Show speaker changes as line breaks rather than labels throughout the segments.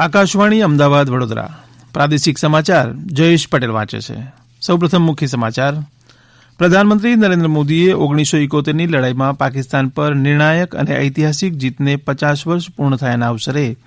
આકાશવાણી અમદાવાદ વડોદરા પ્રાદેશિક સમાચાર જયેશ પટેલ વાંચે છે. સૌપ્રથમ મુખ્ય સમાચાર. પ્રધાનમંત્રી નરેન્દ્ર મોદીએ 1971ની લડાઈમાં પાકિસ્તાન પર નિર્ણાયક અને ઐતિહાસિક જીતને 50 વર્ષ પૂર્ણ થયાના અવસરે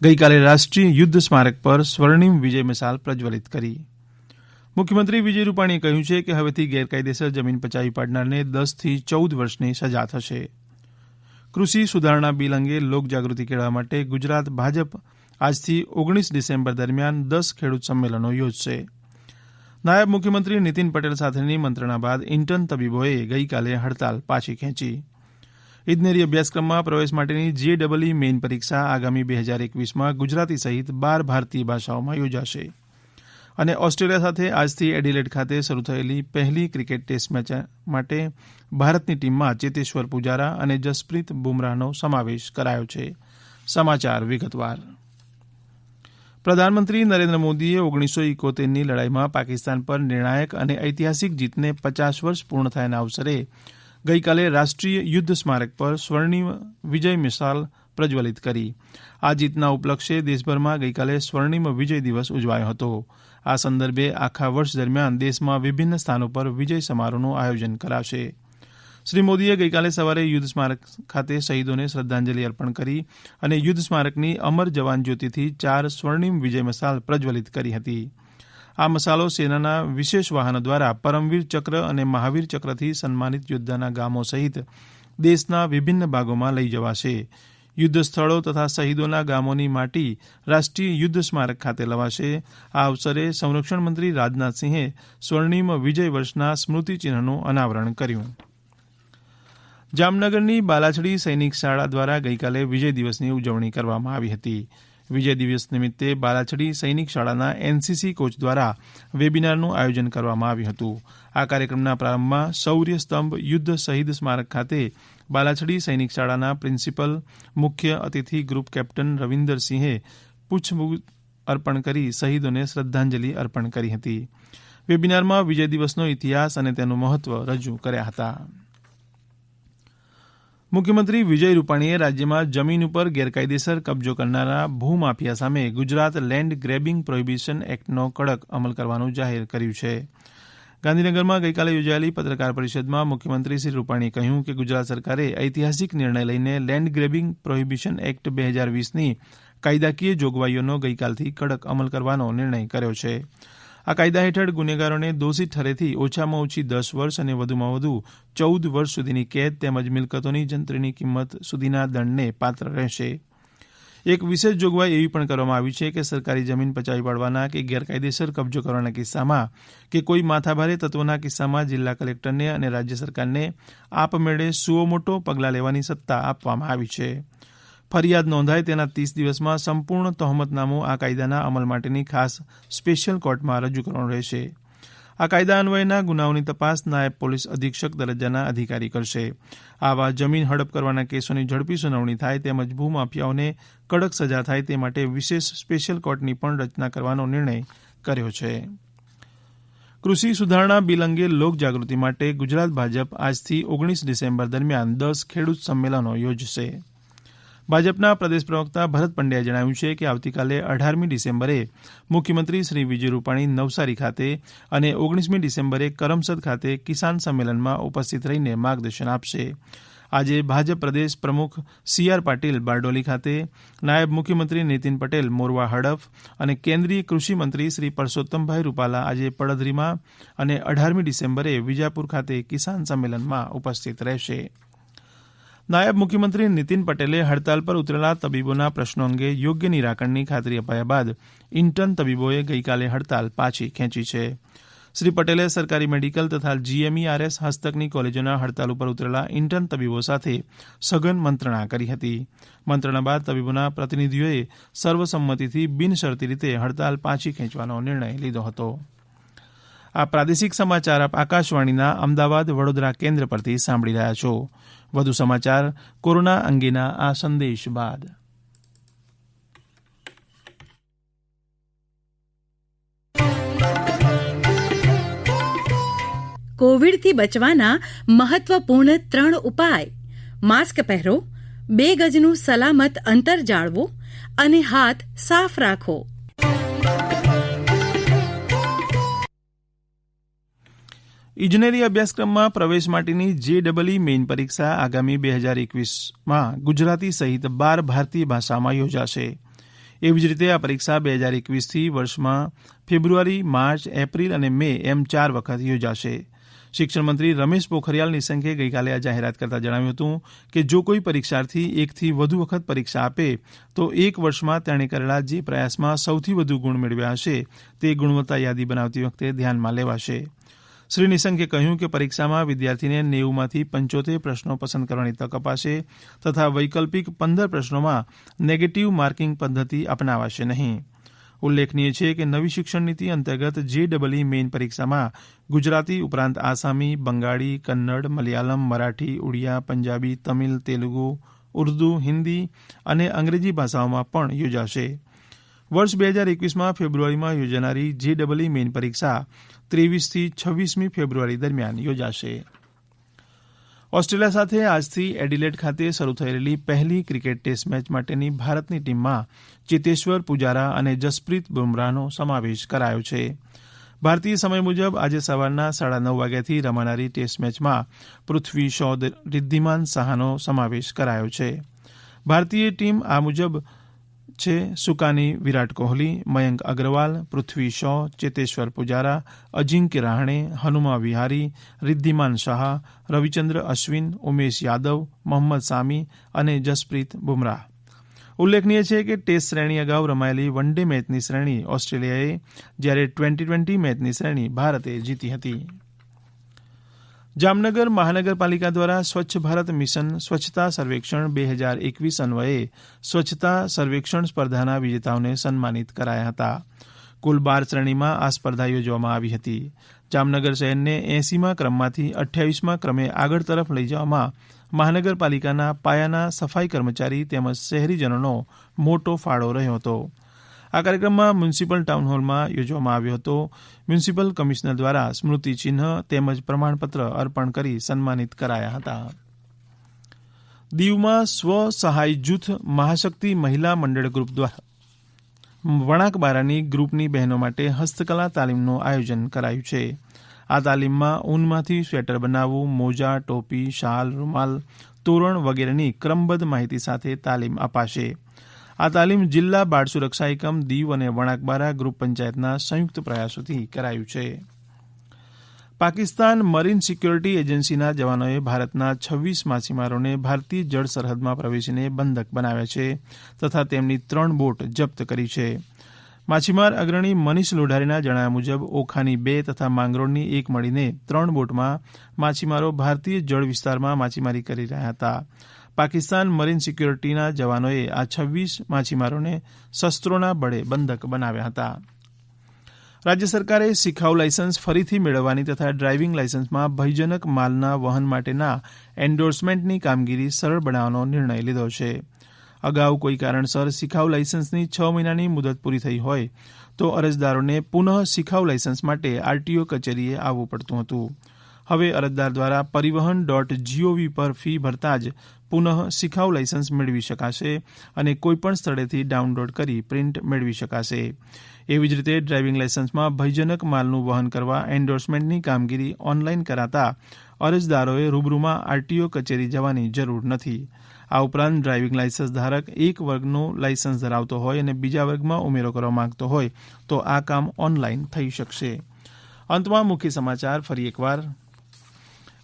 ગઈકાલે રાષ્ટ્રીય યુદ્ધ સ્મારક પર સ્વર્ણિમ વિજય મિસાલ પ્રજ્વલિત કરી. મુખ્યમંત્રી વિજય રૂપાણીએ કહ્યું છે કે હવેથી ગેરકાયદેસર જમીન પચાવી પાડનારને 10 થી 14 વર્ષની સજા થશે. કૃષિ સુધારણા બિલ અંગે લોકજાગૃતિ કેળવવા માટે ગુજરાત ભાજપ આજથી 19 ડિસેમ્બર દરમિયાન 10 ખેડૂત સંમેલનો યોજશે. નાયબ મુખ્યમંત્રી નીતિન પટેલ સાથેની મંત્રણા બાદ ઇન્ટર્ન તબીબોએ ગઈકાલે હડતાલ પાછી ખેંચી. ઇજનેરી અભ્યાસક્રમમાં પ્રવેશ માટેની JEE મેઇન પરીક્ષા આગામી 2021માં ગુજરાતી સહિત 12 ભારતીય ભાષાઓમાં યોજાશે. અને ઓસ્ટ્રેલિયા સાથે આજથી એડિલેડ ખાતે શરૂ થયેલી પહેલી ક્રિકેટ ટેસ્ટ મેચ માટે ભારતની ટીમમાં ચેતેશ્વર પુજારા અને જસપ્રીત બુમરાહનો સમાવેશ કરાયો છે. સમાચાર વિગતવાર. પ્રધાનમંત્રી નરેન્દ્ર મોદીએ 1971ની લડાઈમાં પાકિસ્તાન પર નિર્ણાયક અને ઐતિહાસિક જીતને 50 વર્ષ પૂર્ણ થયાના અવસરે ગઈકાલે રાષ્ટ્રીય યુદ્ધ સ્મારક પર સ્વર્ણિમ વિજય મિસાલ પ્રજ્વલિત કરી. આ જીતના ઉપલક્ષે દેશભરમાં ગઈકાલે સ્વર્ણિમ વિજય દિવસ ઉજવાયો હતો. આ સંદર્ભે આખા વર્ષ દરમિયાન દેશમાં વિભિન્ન સ્થાનો પર વિજય સમારોહનું આયોજન કરાશે. શ્રી મોદીએ ગઈકાલે સવારે યુદ્ધ સ્મારક ખાતે શહીદોને શ્રદ્ધાંજલિ અર્પણ કરી અને યુદ્ધ સ્મારકની અમર જવાન જ્યોતિથી 4 સ્વર્ણિમ વિજય મશાલ પ્રજ્વલિત કરી હતી. આ મશાલો સેનાના વિશેષ વાહનો દ્વારા પરમવીર ચક્ર અને મહાવીર ચક્રથી સન્માનિત યોદ્ધાના ગામો સહિત દેશના વિભિન્ન ભાગોમાં લઈ જવાશે. યુદ્ધ સ્થળો તથા શહીદોના ગામોની માટી રાષ્ટ્રીય યુદ્ધ સ્મારક ખાતે લવાશે. આ અવસરે સંરક્ષણ મંત્રી રાજનાથસિંહે સ્વર્ણિમ વિજય વર્ષના સ્મૃતિચિહ્નનું અનાવરણ કર્યું. જામનગરની બાલાછડી સૈનિક શાળા દ્વારા ગઈકાલે વિજય દિવસની ઉજવણી કરવામાં આવી હતી. વિજય દિવસ નિમિત્તે બાલાછડી સૈનિક શાળાના NCC કોચ દ્વારા વેબિનારનું આયોજન કરવામાં આવ્યું હતું. આ કાર્યક્રમના પ્રારંભમાં શૌર્ય સ્તંભ યુદ્ધ શહીદ સ્મારક ખાતે બાલાછડી સૈનિક શાળાના પ્રિન્સિપલ મુખ્ય અતિથિ ગ્રુપ કેપ્ટન રવિન્દરસિંહે પુષ્પગુચ્છ અર્પણ કરી શહીદોને શ્રદ્ધાંજલિ અર્પણ કરી હતી. વેબિનારમાં વિજય દિવસનો ઇતિહાસ અને તેનું મહત્વ રજૂ કર્યા હતા. મુખ્યમંત્રી વિજય રૂપાણીએ રાજ્યમાં જમીન ઉપર ગેરકાયદેસર કબજો કરનારા ભૂમાફિયા સામે ગુજરાત લેન્ડ ગ્રેબિંગ પ્રોહિબિશન એક્ટનો કડક અમલ કરવાનું જાહેર કર્યું છે. ગાંધીનગરમાં ગઈકાલે યોજાયેલી પત્રકાર પરિષદમાં મુખ્યમંત્રી શ્રી રૂપાણીએ કહ્યું કે ગુજરાત સરકારે ઐતિહાસિક નિર્ણય લઈને લેન્ડ ગ્રેબિંગ પ્રોહિબિશન એક્ટ 2020ની કાયદાકીય જોગવાઈઓનો ગઈકાલથી કડક અમલ કરવાનો નિર્ણય કર્યો છે. આ કાયદા હેઠળ ગુનેગારોને દોષિત ઠરેથી ઓછામાં ઓછી 10 વર્ષ અને વધુમાં વધુ 14 વર્ષ સુધીની કેદ તેમજ મિલકતોની જંત્રીની કિંમત સુધીના દંડને પાત્ર રહેશે. એક વિશેષ જોગવાઈ એવી પણ કરવામાં આવી છે કે સરકારી જમીન પચાવી પાડવાના કે ગેરકાયદેસર કબજો કરવાના કિસ્સામાં કે કોઈ માથાભારે તત્વોના કિસ્સામાં જિલ્લા કલેક્ટરને અને રાજ્ય સરકારને આપમેળે સુઓમોટો પગલાં લેવાની સત્તા આપવામાં આવી છે. ફરિયાદ નોંધાય તેના 30 દિવસમાં સંપૂર્ણ તહોમતનામું આ કાયદાના અમલ માટેની ખાસ સ્પેશિયલ કોર્ટમાં રજૂ કરવાનું રહેશે. આ કાયદા અન્વયના ગુનાઓની તપાસ નાયબ પોલીસ અધિક્ષક દરજ્જાના અધિકારી કરશે. આવા જમીન હડપ કરવાના કેસોની ઝડપી સુનાવણી થાય તેમજ ભૂમાફિયાઓને કડક સજા થાય તે માટે વિશેષ સ્પેશિયલ કોર્ટની પણ રચના કરવાનો નિર્ણય કર્યો છે. કૃષિ સુધારણા બિલ અંગે લોકજાગૃતિ માટે ગુજરાત ભાજપ આજથી 19 ડિસેમ્બર દરમિયાન 10 ખેડૂત સંમેલનો યોજશે. ભાજપના પ્રદેશ પ્રવક્તા ભરત પંડ્યાએ જણાવ્યું છે કે આવતીકાલે 18મી ડિસેમ્બરે મુખ્યમંત્રી શ્રી વિજય રૂપાણી નવસારી ખાતે અને 19મી ડિસેમ્બરે કરમસદ ખાતે કિસાન સંમેલનમાં ઉપસ્થિત રહીને માર્ગદર્શન આપશે. આજે ભાજપ પ્રદેશ પ્રમુખ CR પાટીલ બારડોલી ખાતે, નાયબ મુખ્યમંત્રી નીતિન પટેલ મોરવા હડફ અને કેન્દ્રીય કૃષિ મંત્રી શ્રી પરસોત્તમભાઈ રૂપાલા આજે પડધરીમાં અને 18મી ડિસેમ્બરે વિજાપુર ખાતે કિસાન સંમેલનમાં ઉપસ્થિત રહેશે. નાયબ મુખ્યમંત્રી નીતિન પટેલે હડતાલ પર ઉતરેલા તબીબોના પ્રશ્નો અંગે યોગ્ય નિરાકરણની ખાતરી અપાયા બાદ ઇન્ટર્ન તબીબોએ ગઈકાલે હડતાલ પાછી ખેંચી છે. શ્રી પટેલે સરકારી મેડિકલ તથા GMERS હસ્તકની કોલેજોના હડતાલ ઉપર ઉતરેલા ઇન્ટર્ન તબીબો સાથે સઘન મંત્રણા કરી હતી. મંત્રણા બાદ તબીબોના પ્રતિનિધિઓએ સર્વસંમતિથી બિનશરતી રીતે હડતાલ પાછી ખેંચવાનો નિર્ણય લીધો હતો. આ પ્રાદેશિક સમાચાર આપ આકાશવાણીના અમદાવાદ વડોદરા કેન્દ્ર પરથી સાંભળી રહ્યા છો. વધુ સમાચાર કોરોના અંગેના આ સંદેશ બાદ.
કોવિડથી બચવાના મહત્વપૂર્ણ 3 ઉપાય. માસ્ક પહેરો, 2 ગજનું સલામત અંતર જાળવો અને હાથ સાફ રાખો.
ઇજનેરી અભ્યાસક્રમમાં પ્રવેશ માટેની JEE મેઇન પરીક્ષા આગામી 2021માં ગુજરાતી સહિત 12 ભારતીય ભાષામાં યોજાશે. એવી જ રીતે આ પરીક્ષા 2021થી વર્ષમાં ફેબ્રુઆરી, માર્ચ, એપ્રિલ અને મે એમ 4 વખત યોજાશે. શિક્ષણ મંત્રી રમેશ પોખરિયાલ નિશંકે ગઈકાલે આ જાહેરાત કરતાં જણાવ્યું હતું કે જો કોઈ પરીક્ષાર્થી એકથી વધુ વખત પરીક્ષા આપે તો એક વર્ષમાં તેણે કરેલા જે પ્રયાસમાં સૌથી વધુ ગુણ મેળવ્યા હશે તે ગુણવત્તા યાદી બનાવતી વખતે ધ્યાનમાં લેવાશે. શ્રી નિશંકે કહ્યું કે પરીક્ષામાં વિદ્યાર્થીને 90માંથી 75 પ્રશ્નો પસંદ કરવાની તક અપાશે તથા વૈકલ્પિક 15 પ્રશ્નોમાં નેગેટિવ માર્કિંગ પદ્ધતિ અપનાવાશે નહીં. ઉલ્લેખનીય છે કે નવી શિક્ષણ નીતિ અંતર્ગત JEE મેઇન પરીક્ષામાં ગુજરાતી ઉપરાંત આસામી, બંગાળી, કન્નડ, મલયાલમ, મરાઠી, ઉડિયા, પંજાબી, તમિલ, તેલુગુ, ઉર્દુ, હિન્દી અને અંગ્રેજી ભાષાઓમાં પણ યોજાશે. વર્ષ 2021માં ફેબ્રુઆરીમાં યોજાનારી JEE મેઇન પરીક્ષા 23થી 26મી ફેબ્રુઆરી દરમિયાન યોજાશે. ઓસ્ટ્રેલિયા સાથે આજથી એડિલેડ ખાતે શરૂ થઈ રહેલી પહેલી ક્રિકેટ ટેસ્ટ મેચ માટેની ભારતની ટીમમાં ચેતેશ્વર પુજારા અને જસપ્રીત બુમરાહનો સમાવેશ કરાયો છે. ભારતીય સમય મુજબ આજે સવારના 9:30 વાગ્યાથી રમાનારી ટેસ્ટ મેચમાં પૃથ્વી શો, રિદ્ધિમાન સાહાનો સમાવેશ કરાયો છે. ભારતીય ટીમ આ મુજબ છે: સુકાની વિરાટ કોહલી, મયંક અગ્રવાલ, પૃથ્વી શો, ચેતેશ્વર પુજારા, અજિંક્ય રહાણે, હનુમા વિહારી, રિદ્ધિમાન શાહ, રવિચંદ્ર અશ્વિન, ઉમેશ યાદવ, મોહમ્મદ સામી અને જસપ્રીત બુમરાહ. ઉલ્લેખનીય છે કે ટેસ્ટ શ્રેણી અગાઉ રમાયેલી વન ડે મેચની શ્રેણી ઓસ્ટ્રેલિયાએ જ્યારે T20 મેચની શ્રેણી ભારતે જીતી હતી. જામનગર મહાનગરપાલિકા દ્વારા સ્વચ્છ ભારત મિશન સ્વચ્છતા સર્વેક્ષણ 2021 અન્વયે સ્વચ્છતા સર્વેક્ષણ સ્પર્ધાના વિજેતાઓને સન્માનિત કરાયા હતા. કુલ 12 શ્રેણીમાં આ સ્પર્ધા યોજવામાં આવી હતી. જામનગર શહેરને 80મા ક્રમમાંથી 28મા ક્રમે આગળ તરફ લઈ જવામાં મહાનગરપાલિકાના પાયાના સફાઈ કર્મચારી તેમજ શહેરીજનોનો મોટો ફાળો રહ્યો હતો. આ કાર્યક્રમમાં મ્યુનિસિપલ ટાઉન હોલમાં યોજવામાં આવ્યો હતો. મ્યુનિસિપલ કમિશનર દ્વારા સ્મૃતિચિહ્ન તેમજ પ્રમાણપત્ર અર્પણ કરી સન્માનિત કરાયા હતા. દીવમાં સ્વ સહાય જૂથ મહાશક્તિ મહિલા મંડળ ગ્રુપ દ્વારા વણાકબારાની ગ્રુપની બહેનો માટે હસ્તકલા તાલીમનું આયોજન કરાયું છે. આ તાલીમમાં ઊનમાંથી સ્વેટર બનાવવું, મોજા, ટોપી, શાલ, રૂમાલ, તોરણ વગેરેની ક્રમબદ્ધ માહિતી સાથે તાલીમ અપાશે. આ તાલીમ જિલ્લા બાળ સુરક્ષા એકમ દીવ અને વણાકબારા ગ્રુપ પંચાયતના સંયુક્ત પ્રયાસોથી કરાયું છે. પાકિસ્તાન મરીન સિક્યોરિટી એજન્સીના જવાનોએ ભારતના 26 માછીમારોને ભારતીય જળ સરહદમાં પ્રવેશીને બંધક બનાવ્યા છે તથા તેમની 3 બોટ જપ્ત કરી છે. માછીમાર અગ્રણી મનીષ લોઢારીના જણાવ્યા મુજબ ઓખાની 2 તથા માંગરોળની 1 મળીને 3 બોટમાં માછીમારો ભારતીય જળ વિસ્તારમાં માછીમારી કરી રહ્યા હતા. પાકિસ્તાન મરીન સિક્યોરિટીના જવાનોએ આ 26 માછીમારોને શસ્ત્રોના બળે બંધક બનાવ્યા હતા. રાજ્ય સરકારે શીખાઉ લાયસન્સ ફરીથી મેળવવાની તથા ડ્રાઇવિંગ લાયસન્સમાં ભયજનક માલના વહન માટેના એન્ડોર્સમેન્ટની કામગીરી સરળ બનાવવાનો નિર્ણય લીધો છે. અગાઉ કોઈ કારણસર શીખાઉ લાયસન્સની 6 મહિનાની મુદત પૂરી થઈ હોય તો અરજદારોને પુનઃ શીખાઉ લાયસન્સ માટે RTO કચેરીએ આવવું પડતું હતું. હવે અરજદાર દ્વારા પરિવહન.gov પર ફી ભરતા જ પુનઃ શીખાઉ લાયસન્સ મેળવી શકાશે અને કોઈપણ સ્થળેથી ડાઉનલોડ કરી પ્રિન્ટ મેળવી શકાશે. એવી જ રીતે ડ્રાઇવિંગ લાયસન્સમાં ભયજનક માલનું વહન કરવા એન્ડોર્સમેન્ટની કામગીરી ઓનલાઈન કરાતા અરજદારોએ રૂબરૂમાં RTO કચેરી જવાની જરૂર નથી. આ ઉપરાંત ડ્રાઇવિંગ લાયસન્સ ધારક એક વર્ગનું લાયસન્સ ધરાવતો હોય અને બીજા વર્ગમાં ઉમેરો કરવા માંગતો હોય તો આ કામ ઓનલાઈન થઈ શકશે. અંતમાં મુખ્ય સમાચાર ફરી એકવાર.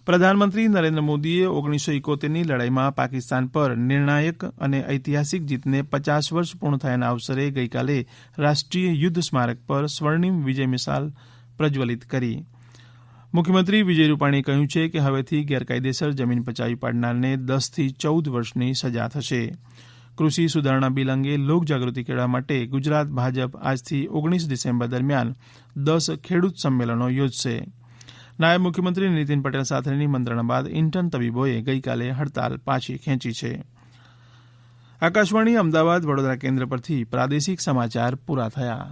પ્રધાનમંત્રી નરેન્દ્ર મોદીએ 1971ની લડાઈમાં પાકિસ્તાન પર નિર્ણાયક અને ઐતિહાસિક જીતને 50 વર્ષ પૂર્ણ થયાના અવસરે ગઈકાલે રાષ્ટ્રીય યુદ્ધ સ્મારક પર સ્વર્ણિમ વિજય મિસાલ પ્રજ્વલિત કરી. મુખ્યમંત્રી વિજય રૂપાણીએ કહ્યું છે કે હવેથી ગેરકાયદેસર જમીન પચાવી પાડનારને 10 થી 14 વર્ષની સજા થશે. કૃષિ સુધારણા બિલ અંગે લોકજાગૃતિ કેળવવા માટે ગુજરાત ભાજપ આજથી 19 ડિસેમ્બર દરમિયાન 10 ખેડૂત સંમેલનો યોજશે. નાયબ મુખ્યમંત્રી નીતિન પટેલ સાથેની મંત્રણા બાદ ઇન્ટર્ન તબીબોએ ગઈકાલે હડતાલ પાછી ખેંચી છે. આકાશવાણી અમદાવાદ વડોદરા કેન્દ્ર પરથી પ્રાદેશિક સમાચાર પૂરા થયા.